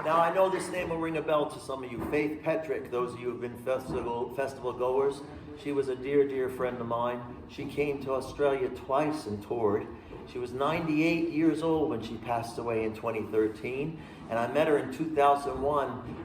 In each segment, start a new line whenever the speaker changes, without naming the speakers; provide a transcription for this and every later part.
Now, I know this name will ring a bell to some of you. Faith Petric, those of you who've been festival goers, she was a dear, dear friend of mine. She came to Australia twice and toured. She was 98 years old when she passed away in 2013. And I met her in 2001.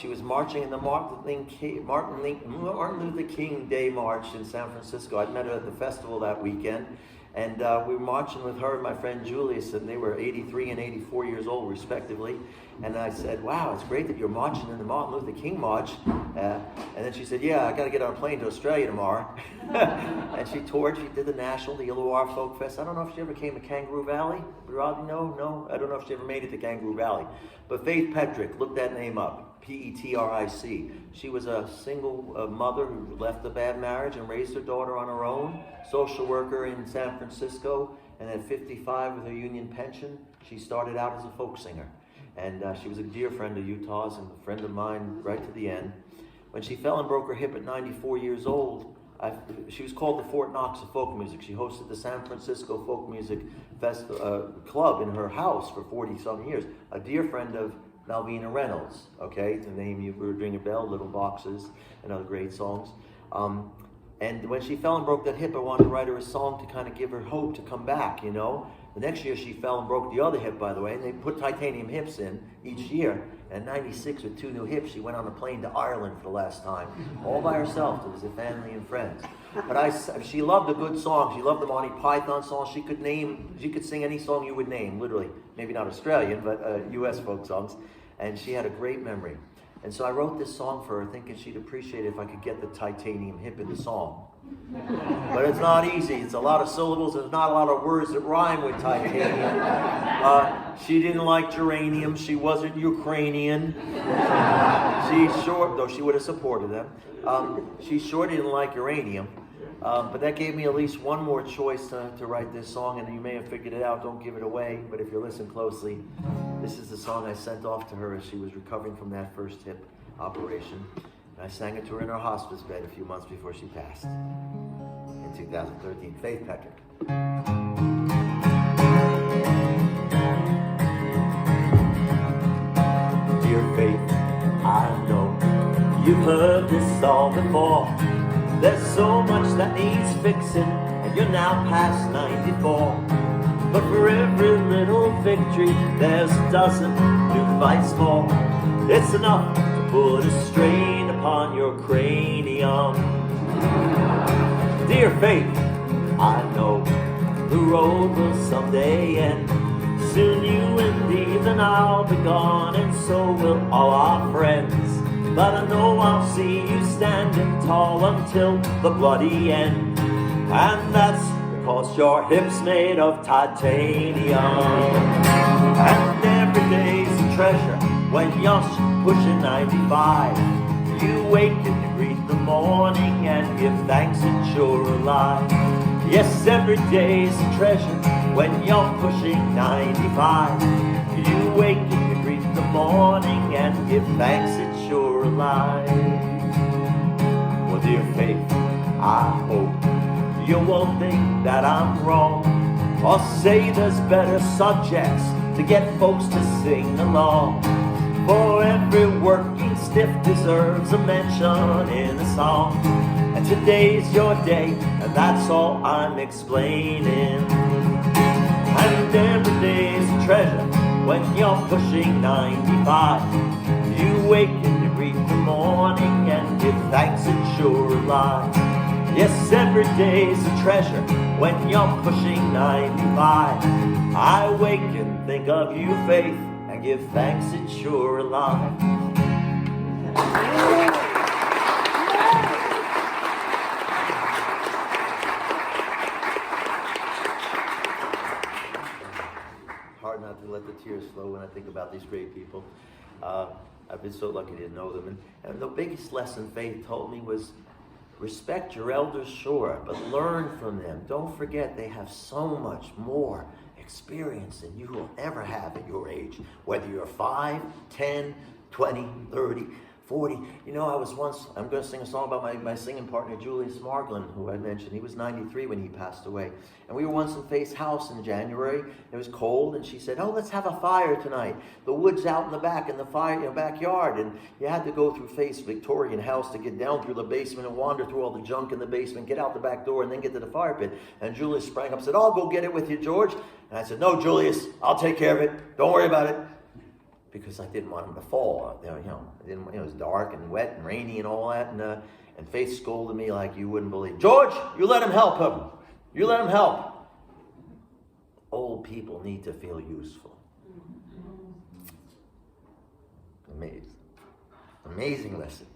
She was marching in the Martin Luther King Day March in San Francisco. I met her at the festival that weekend. And we were marching with her and my friend Julius, and they were 83 and 84 years old, respectively. And I said, wow, it's great that you're marching in the Martin Luther King March. And then she said, yeah, I got to get on a plane to Australia tomorrow. And she toured. She did the National, the Illawarra Folk Fest. I don't know if she ever came to Kangaroo Valley. No. I don't know if she ever made it to Kangaroo Valley. But Faith Petric, look that name up. Petric. She was a single mother who left a bad marriage and raised her daughter on her own, social worker in San Francisco, and at 55 with her union pension, she started out as a folk singer. And she was a dear friend of Utah's and a friend of mine right to the end. When she fell and broke her hip at 94 years old, she was called the Fort Knox of folk music. She hosted the San Francisco Folk Music Club in her house for 40-some years. A dear friend of Malvina Reynolds, okay, the name you were ringing a bell, Little Boxes, and other great songs. And when she fell and broke that hip, I wanted to write her a song to kind of give her hope to come back, you know. The next year she fell and broke the other hip, by the way, and they put titanium hips in each year. And in 96, with 2 new hips, she went on a plane to Ireland for the last time, all by herself to visit family and friends. But she loved a good song. She loved the Monty Python song. She could sing any song you would name, literally. Maybe not Australian, but U.S. folk songs. And she had a great memory. And so I wrote this song for her, thinking she'd appreciate it if I could get the titanium hip in the song. But it's not easy. It's a lot of syllables. There's not a lot of words that rhyme with titanium. She didn't like geranium. She wasn't Ukrainian. Though she would have supported them. She sure didn't like uranium. But that gave me at least one more choice to write this song, and you may have figured it out. Don't give it away, but if you listen closely, this is the song I sent off to her as she was recovering from that first hip operation. And I sang it to her in her hospice bed a few months before she passed in 2013. Faith Petric. Dear Faith, I know you've heard this song before. There's so much that needs fixing, and you're now past 94. But for every little victory, there's a dozen new fights more. It's enough to put a strain upon your cranium. Dear Faith, I know the road will someday end. Soon you and even I'll be gone, and so will all our friends. But I know I'll see you standing tall until the bloody end. And that's because your hip's made of titanium. And every day's a treasure when you're pushing 95. You wake and you greet the morning and give thanks that you're alive. Yes, every day's a treasure when you're pushing 95. You wake and you greet the morning and give thanks that you're alive. Well, dear Faith, I hope you won't think that I'm wrong, or say there's better subjects to get folks to sing along. For every working stiff deserves a mention in a song. And today's your day, and that's all I'm explaining. And every day's a treasure when you're pushing 95. You wake and you greet the morning and give thanks that you're alive. Yes, every day's a treasure when you're pushing 95. I wake and think of you, Faith, and give thanks that you're alive. Hard not to let the tears flow when I think about these great people. I've been so lucky to know them. And the biggest lesson Faith told me was, respect your elders, sure, but learn from them. Don't forget they have so much more experience than you will ever have at your age. Whether you're 5, 10, 20, 30, 40. You know, I'm going to sing a song about my singing partner, Julius Margolin, who I mentioned. He was 93 when he passed away. And we were once in Faith's house in January. It was cold, and she said, oh, let's have a fire tonight. The wood's out in the back, in the backyard. And you had to go through Faith's Victorian house to get down through the basement and wander through all the junk in the basement, get out the back door, and then get to the fire pit. And Julius sprang up and said, I'll go get it with you, George. And I said, no, Julius, I'll take care of it. Don't worry about it. Because I didn't want him to fall. It was dark and wet and rainy and all that. And Faith scolded me like you wouldn't believe. George, you let him help him. You let him help. Old people need to feel useful. Amazing. Amazing lesson.